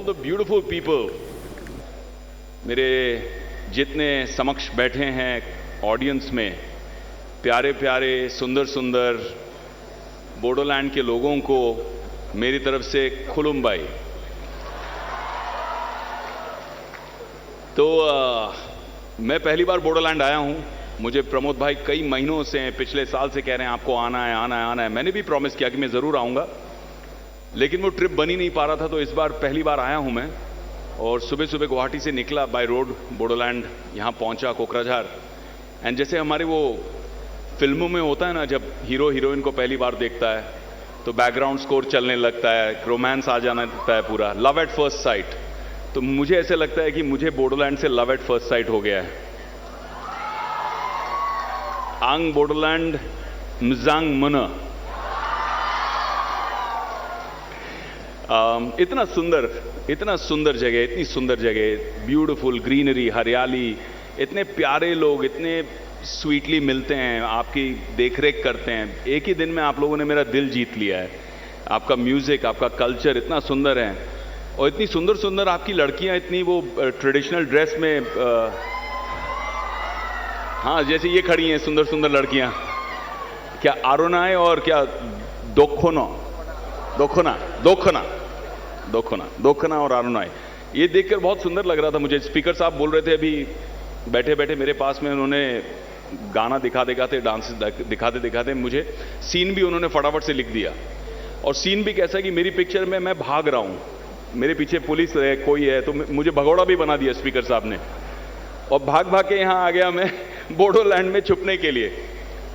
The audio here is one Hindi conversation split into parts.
all the beautiful people, मेरे जितने समक्ष बैठे हैं ऑडियंस में, प्यारे प्यारे सुंदर सुंदर बोडोलैंड के लोगों को मेरी तरफ से खुलुमबाई। तो मैं पहली बार बोडोलैंड आया हूं। मुझे प्रमोद भाई कई महीनों से, पिछले साल से कह रहे हैं आपको आना है आना है आना है। मैंने भी प्रॉमिस किया कि मैं ज़रूर आऊँगा, लेकिन वो ट्रिप बनी नहीं पा रहा था। तो इस बार पहली बार आया हूं मैं, और सुबह सुबह गुवाहाटी से निकला बाय रोड बोडोलैंड, यहाँ पहुँचा कोकराझार। एंड जैसे हमारे वो फिल्मों में होता है ना, जब हीरो हीरोइन को पहली बार देखता है तो बैकग्राउंड स्कोर चलने लगता है, रोमांस आ जाना लगता है, पूरा लव एट फर्स्ट साइट। तो मुझे ऐसे लगता है कि मुझे बोडोलैंड से लव एट फर्स्ट साइट हो गया है। आंग बोडोलैंड मजांग मना। इतना सुंदर जगह, इतनी सुंदर जगह, ब्यूटीफुल ग्रीनरी, हरियाली, इतने प्यारे लोग, इतने स्वीटली मिलते हैं, आपकी देखरेख करते हैं। एक ही दिन में आप लोगों ने मेरा दिल जीत लिया है। आपका म्यूजिक, आपका कल्चर इतना सुंदर है, और इतनी सुंदर सुंदर आपकी लड़कियां, इतनी वो ट्रेडिशनल ड्रेस में, हाँ जैसे ये खड़ी हैं सुंदर सुंदर लड़कियां। क्या आरोनाय और क्या दोखोना दोखना और आरोनाय, ये देखकर बहुत सुंदर लग रहा था मुझे। स्पीकर साहब बोल रहे थे अभी बैठे बैठे मेरे पास में, उन्होंने गाना दिखाते डांस दिखाते मुझे सीन भी उन्होंने फटाफट से लिख दिया। और सीन भी कैसा है कि मेरी पिक्चर में मैं भाग रहा हूं, मेरे पीछे पुलिस है, कोई है, तो मुझे भगौड़ा भी बना दिया स्पीकर साहब ने, और भाग भाग के यहां आ गया मैं बोडोलैंड में छुपने के लिए,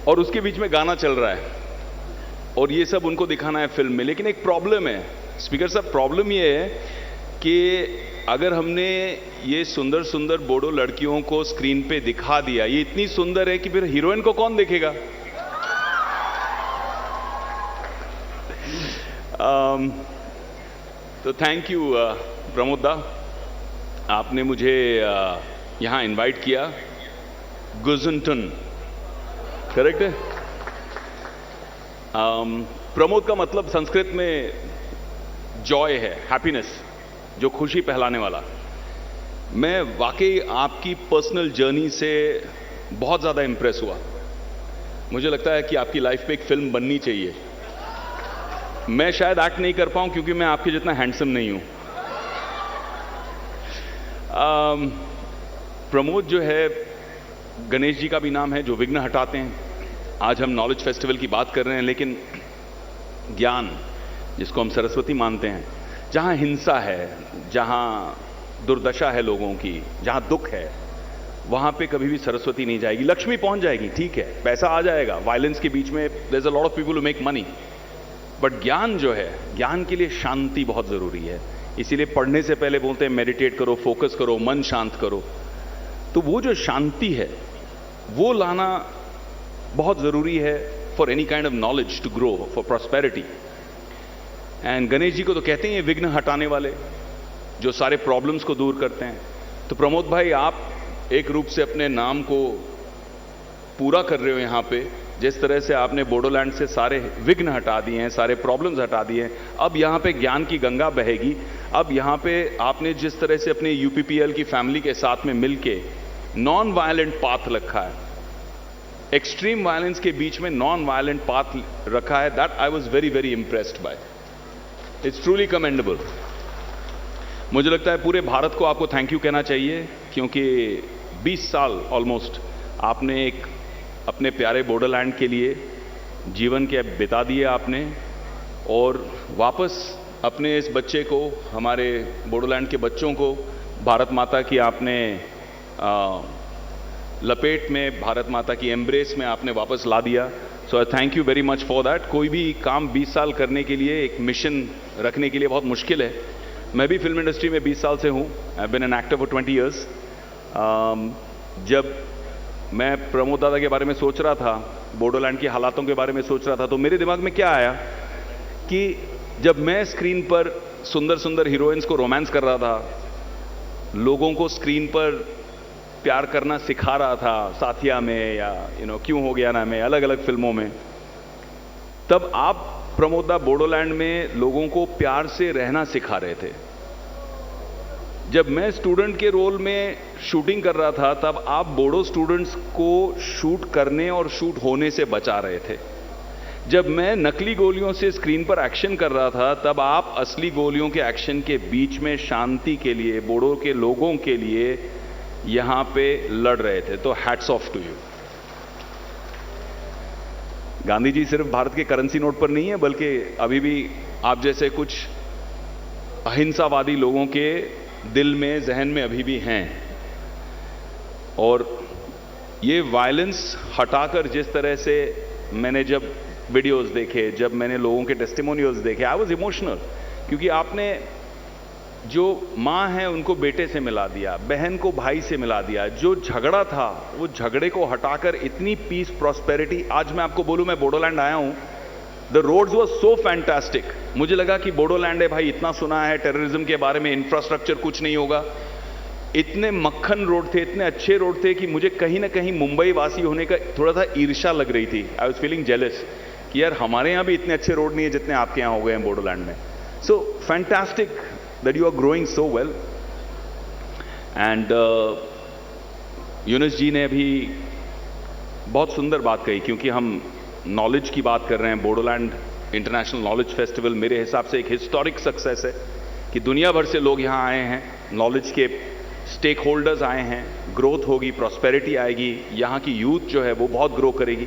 और उसके बीच में गाना चल रहा है, और ये सब उनको दिखाना है फिल्म में। लेकिन एक प्रॉब्लम है स्पीकर साहब, प्रॉब्लम ये है कि अगर हमने ये सुंदर सुंदर बोडो लड़कियों को स्क्रीन पे दिखा दिया, ये इतनी सुंदर है कि फिर हीरोइन को कौन देखेगा? तो थैंक यू प्रमोद दा, आपने मुझे यहाँ इनवाइट किया। गुजनटन, करेक्ट है? प्रमोद का मतलब संस्कृत में जॉय है, हैप्पीनेस, जो खुशी फैलाने वाला। मैं वाकई आपकी पर्सनल जर्नी से बहुत ज़्यादा इंप्रेस हुआ। मुझे लगता है कि आपकी लाइफ पे एक फिल्म बननी चाहिए। मैं शायद एक्ट नहीं कर पाऊँ क्योंकि मैं आपके जितना हैंडसम नहीं हूँ। प्रमोद जो है, गणेश जी का भी नाम है जो विघ्न हटाते हैं। आज हम नॉलेज फेस्टिवल की बात कर रहे हैं, लेकिन ज्ञान, जिसको हम सरस्वती मानते हैं, जहां हिंसा है, जहां दुर्दशा है लोगों की, जहां दुख है, वहां पे कभी भी सरस्वती नहीं जाएगी। लक्ष्मी पहुंच जाएगी, ठीक है, पैसा आ जाएगा, वायलेंस के बीच में there is a lot of people who make money, but ज्ञान जो है, ज्ञान के लिए शांति बहुत जरूरी है। इसीलिए पढ़ने से पहले बोलते हैं मेडिटेट करो, फोकस करो, मन शांत करो। तो वो जो शांति है वो लाना बहुत जरूरी है for any kind of knowledge to grow, for prosperity. And Ganesh ji को तो कहते हैं विघ्न हटाने वाले, जो सारे प्रॉब्लम्स को दूर करते हैं। तो प्रमोद भाई, आप एक रूप से अपने नाम को पूरा कर रहे हो यहाँ पे। जिस तरह से आपने बोडोलैंड से सारे विघ्न हटा दिए हैं, सारे प्रॉब्लम्स हटा दिए हैं, अब यहाँ पे ज्ञान की गंगा बहेगी। अब यहाँ पे आपने जिस तरह से अपने यूपीपीएल की फैमिली के साथ में मिलके नॉन वायलेंट पाथ रखा है, एक्सट्रीम वायलेंस के बीच में नॉन वायलेंट पाथ रखा है, that I was very very impressed by. It's truly commendable. मुझे लगता है पूरे भारत को आपको थैंक यू कहना चाहिए, क्योंकि 20 साल ऑलमोस्ट आपने एक अपने प्यारे बोडोलैंड के लिए जीवन के बिता दिए आपने, और वापस अपने इस बच्चे को, हमारे बोडोलैंड के बच्चों को भारत माता की आपने लपेट में, भारत माता की एम्ब्रेस में आपने वापस ला दिया। So I thank you very much for that. कोई भी काम 20 साल करने के लिए, एक मिशन रखने के लिए बहुत मुश्किल है। मैं भी फिल्म इंडस्ट्री में 20 साल से हूँ। I have been an actor for 20 years. जब मैं प्रमोद दादा के बारे में सोच रहा था, बोडोलैंड के हालातों के बारे में सोच रहा था, तो मेरे दिमाग में क्या आया कि जब मैं स्क्रीन पर सुंदर सुंदर हीरोइंस को रोमांस कर रहा था, लोगों को स्क्रीन पर प्यार करना सिखा रहा था, साथिया में या क्यों हो गया ना में, अलग अलग फिल्मों में, तब आप प्रमोद दा बोडोलैंड में लोगों को प्यार से रहना सिखा रहे थे। जब मैं स्टूडेंट के रोल में शूटिंग कर रहा था तब आप बोडो स्टूडेंट्स को शूट करने और शूट होने से बचा रहे थे। जब मैं नकली गोलियों से स्क्रीन पर एक्शन कर रहा था तब आप असली गोलियों के एक्शन के बीच में शांति के लिए, बोडो के लोगों के लिए यहां पे लड़ रहे थे। तो hats off to you. Gandhi ji सिर्फ भारत के करेंसी नोट पर नहीं है, बल्कि अभी भी आप जैसे कुछ अहिंसावादी लोगों के दिल में, जहन में अभी भी हैं। और ये वायलेंस हटाकर जिस तरह से मैंने जब वीडियोस देखे, जब मैंने लोगों के टेस्टिमोनियल्स देखे, आई वाज इमोशनल। क्योंकि आपने जो माँ है उनको बेटे से मिला दिया, बहन को भाई से मिला दिया, जो झगड़ा था वो झगड़े को हटाकर इतनी पीस, प्रॉस्पेरिटी। आज मैं आपको बोलूं, मैं बोडोलैंड आया हूं, the roads were so fantastic. मुझे लगा कि बोडोलैंड है भाई, इतना सुना है टेररिज्म के बारे में, इंफ्रास्ट्रक्चर कुछ नहीं होगा। इतने मक्खन रोड थे, इतने अच्छे रोड थे कि मुझे कहीं ना कहीं मुंबई वासी होने का थोड़ा सा ईर्ष्या लग रही थी। आई वॉज फीलिंग जेलस कि यार हमारे यहां भी इतने अच्छे रोड नहीं है जितने आपके यहां हो गए हैं बोडोलैंड में। So fantastic that you are growing so well. And Yunus ji ने भी बहुत सुंदर बात कही, क्योंकि हम नॉलेज की बात कर रहे हैं। बोडोलैंड इंटरनेशनल नॉलेज फेस्टिवल मेरे हिसाब से एक हिस्टोरिक सक्सेस है कि दुनिया भर से लोग यहाँ आए हैं, नॉलेज के स्टेक होल्डर्स आए हैं, ग्रोथ होगी, प्रॉस्पेरिटी आएगी, यहाँ की यूथ जो है वो बहुत ग्रो करेगी।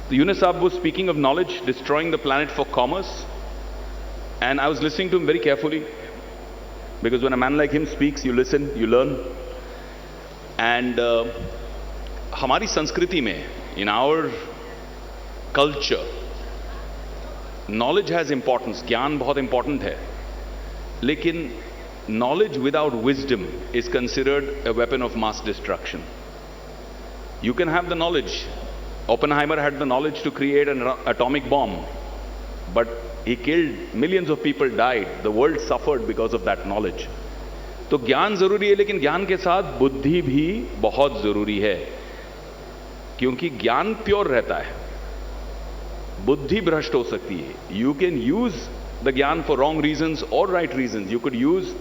तो यूनुस साहब वो speaking of knowledge, destroying the planet for commerce, and I was listening to him very carefully, because when a man like him speaks, you listen, you learn. And हमारी संस्कृति में, in our culture, knowledge has importance, ज्ञान बहुत important है, लेकिन knowledge without wisdom is considered a weapon of mass destruction. You can have the knowledge. Oppenheimer had the knowledge to create an atomic bomb, but he killed, millions of people died, the world suffered because of that knowledge. तो ज्ञान जरूरी है, लेकिन ज्ञान के साथ बुद्धि भी बहुत जरूरी है, क्योंकि ज्ञान प्योर रहता है, बुद्धि भ्रष्ट हो सकती है। यू कैन यूज द ज्ञान फॉर रॉन्ग रीजंस और right reasons. You could use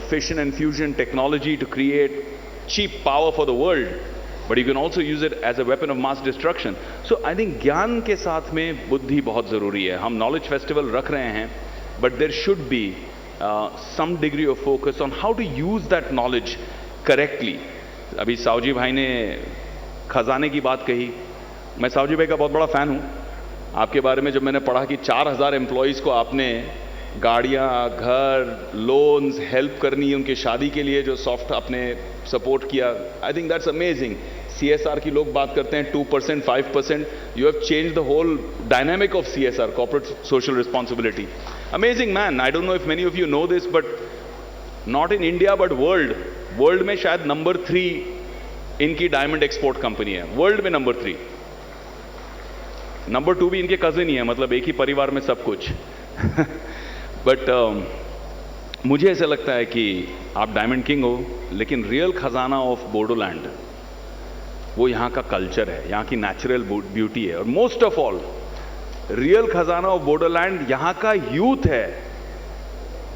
fission and fusion technology to create cheap power for the world, but you can also use it as a weapon of mass destruction. So I think ज्ञान के साथ में बुद्धि बहुत जरूरी है। हम नॉलेज फेस्टिवल रख रहे हैं, but there should be some degree of focus on how to use that knowledge correctly. अभी सावजी भाई ने खजाने की बात कही। मैं सावजी भाई का बहुत बड़ा फैन हूं। आपके बारे में जब मैंने पढ़ा कि 4000 एम्प्लॉइज को आपने गाड़ियां, घर, लोन्स, हेल्प करनी है उनकी शादी के लिए, जो सॉफ्ट आपने सपोर्ट किया, I think that's amazing. CSR की लोग बात करते हैं 2%, 5%, you have change the whole dynamic of CSR, corporate social responsibility. Amazing man. I don't know if many of you know this, but not in India but world में शायद नंबर 3 इनकी डायमंड एक्सपोर्ट कंपनी है, वर्ल्ड में नंबर 3। नंबर 2 भी इनके कजिन ही है, मतलब एक ही परिवार में सब कुछ। बट मुझे ऐसा लगता है कि आप डायमंड किंग हो, लेकिन रियल खजाना ऑफ बोडोलैंड वो यहाँ का कल्चर है, यहाँ की नेचुरल ब्यूटी है, और मोस्ट ऑफ ऑल रियल खजाना ऑफ बोडोलैंड यहाँ का यूथ है।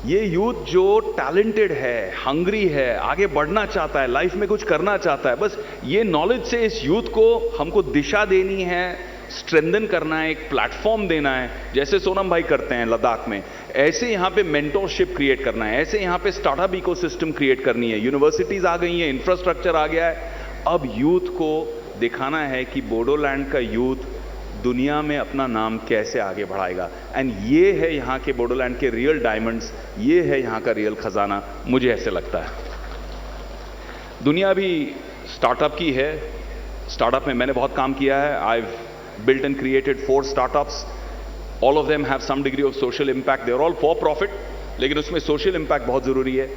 ये यूथ जो टैलेंटेड है, हंग्री है, आगे बढ़ना चाहता है, लाइफ में कुछ करना चाहता है। बस ये नॉलेज से इस यूथ को हमको दिशा देनी है, स्ट्रेंथन करना है, एक प्लेटफॉर्म देना है, जैसे सोनम भाई करते हैं लद्दाख में। ऐसे यहां पे मेंटोरशिप क्रिएट करना है, ऐसे यहां पे स्टार्टअप इकोसिस्टम क्रिएट करनी है। यूनिवर्सिटीज आ गई हैं, इंफ्रास्ट्रक्चर आ गया है। अब यूथ को दिखाना है कि बोडोलैंड का यूथ दुनिया में अपना नाम कैसे आगे बढ़ाएगा। एंड ये है यहाँ के बोडोलैंड के रियल डायमंड्स, ये है यहाँ का रियल खजाना, मुझे ऐसे लगता है। दुनिया भी स्टार्टअप की है, स्टार्टअप में मैंने बहुत काम किया है। आई built and created 4 startups. All of them have some degree of social impact. They are all for profit, लेकिन उसमें social impact बहुत जरूरी है।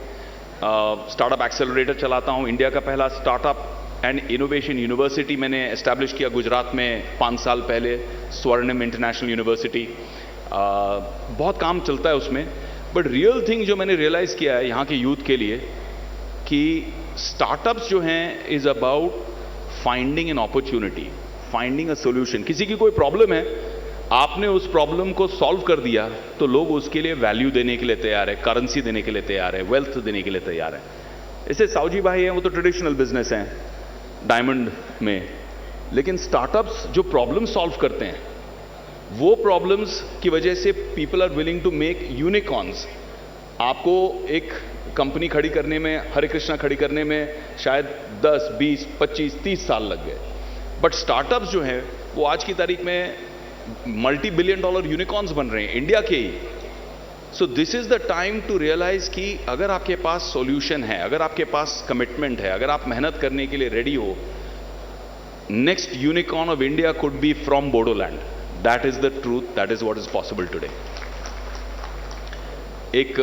स्टार्टअप एक्सेलरेटर चलाता हूँ। इंडिया का पहला स्टार्टअप एंड इनोवेशन यूनिवर्सिटी मैंने एस्टैब्लिश किया गुजरात में 5 साल पहले, स्वर्णिम इंटरनेशनल यूनिवर्सिटी। बहुत काम चलता है उसमें। बट रियल थिंग जो मैंने रियलाइज किया है यहाँ के यूथ के लिए, कि स्टार्टअप्स जो हैं is about finding an opportunity, finding a solution. किसी की कोई प्रॉब्लम है, आपने उस प्रॉब्लम को सॉल्व कर दिया तो लोग उसके लिए वैल्यू देने के लिए तैयार है, करेंसी देने के लिए तैयार है, वेल्थ देने के लिए तैयार है। ऐसे सावजी भाई हैं, वो तो ट्रेडिशनल बिजनेस हैं डायमंड में, लेकिन स्टार्टअप्स जो प्रॉब्लम सॉल्व करते हैं, वो प्रॉब्लम्स की वजह से people are willing to make unicorns. आपको एक कंपनी खड़ी करने में, हरे कृष्णा खड़ी करने में शायद 10, 20, 25, 30 साल लग गए, बट स्टार्टअप्स जो हैं वो आज की तारीख में मल्टी बिलियन डॉलर यूनिकॉर्न्स बन रहे हैं, इंडिया के ही। So this is the time to realise कि अगर आपके पास सॉल्यूशन है, अगर आपके पास कमिटमेंट है, अगर आप मेहनत करने के लिए रेडी हो, next unicorn of India could be from Bodoland. That is the truth, that is what is possible today. एक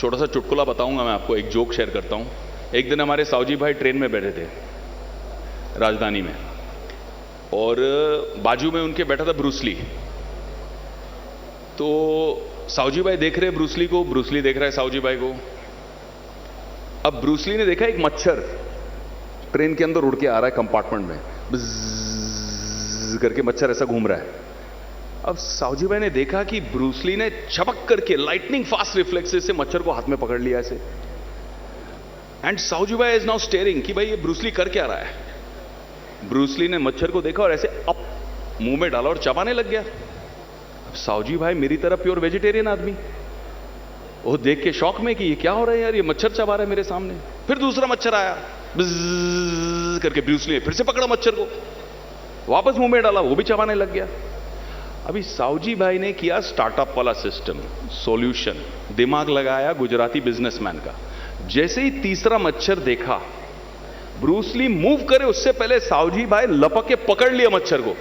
छोटा सा चुटकुला बताऊंगा मैं आपको, एक जोक शेयर करता हूं। एक दिन हमारे सावजी भाई ट्रेन में बैठे थे राजधानी में, और बाजू में उनके बैठा था ब्रूसली। तो सावजी भाई देख रहे ब्रूसली को, ब्रूसली देख रहा है सावजी भाई को। अब ब्रूसली ने देखा एक मच्छर ट्रेन के अंदर उड़ के आ रहा है कंपार्टमेंट में, बिज़ करके मच्छर ऐसा घूम रहा है। अब सावजी भाई ने देखा कि ब्रूसली ने छपक करके लाइटनिंग फास्ट रिफ्लेक्सेस से मच्छर को हाथ में पकड़ लिया ऐसे, एंड सावजी भाई इज नाउ स्टेयरिंग कि भाई ये ब्रूसली कर क्या रहा है। ब्रूसली ने मच्छर को देखा और ऐसे अप मुंह में डाला और चबाने लग गया। अब सावजी भाई मेरी तरह प्योर वेजिटेरियन आदमी, वो देख के शौक में कि ये क्या हो रहा है यार, ये मच्छर चबा रहा है मेरे सामने। फिर दूसरा मच्छर आया, बिज़ करके ब्रूसली ने फिर से पकड़ा मच्छर को, वापस मुंह में डाला, वो भी चबाने लग गया। अभी सावजी भाई ने किया स्टार्टअप वाला सिस्टम, सॉल्यूशन, दिमाग लगाया गुजराती बिजनेसमैन का। जैसे ही तीसरा मच्छर देखा, ब्रूसली मूव करे उससे पहले सावजी भाई लपक के पकड़ लिया मच्छर को।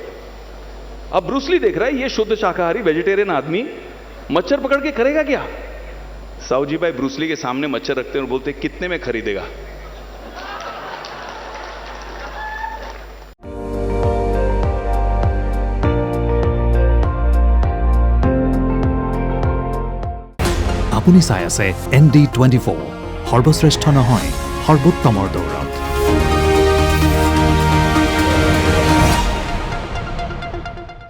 अब ब्रूसली देख रहा है ये शुद्ध शाकाहारी वेजिटेरियन आदमी मच्छर पकड़ के करेगा क्या। सावजी भाई ब्रूसली के सामने मच्छर रखते हैं और बोलते कितने में खरीदेगा। আপুনি চাই আছে ND24, সৰ্বশ্ৰেষ্ঠ নহয় সৰ্বোত্তমৰ দৌৰত।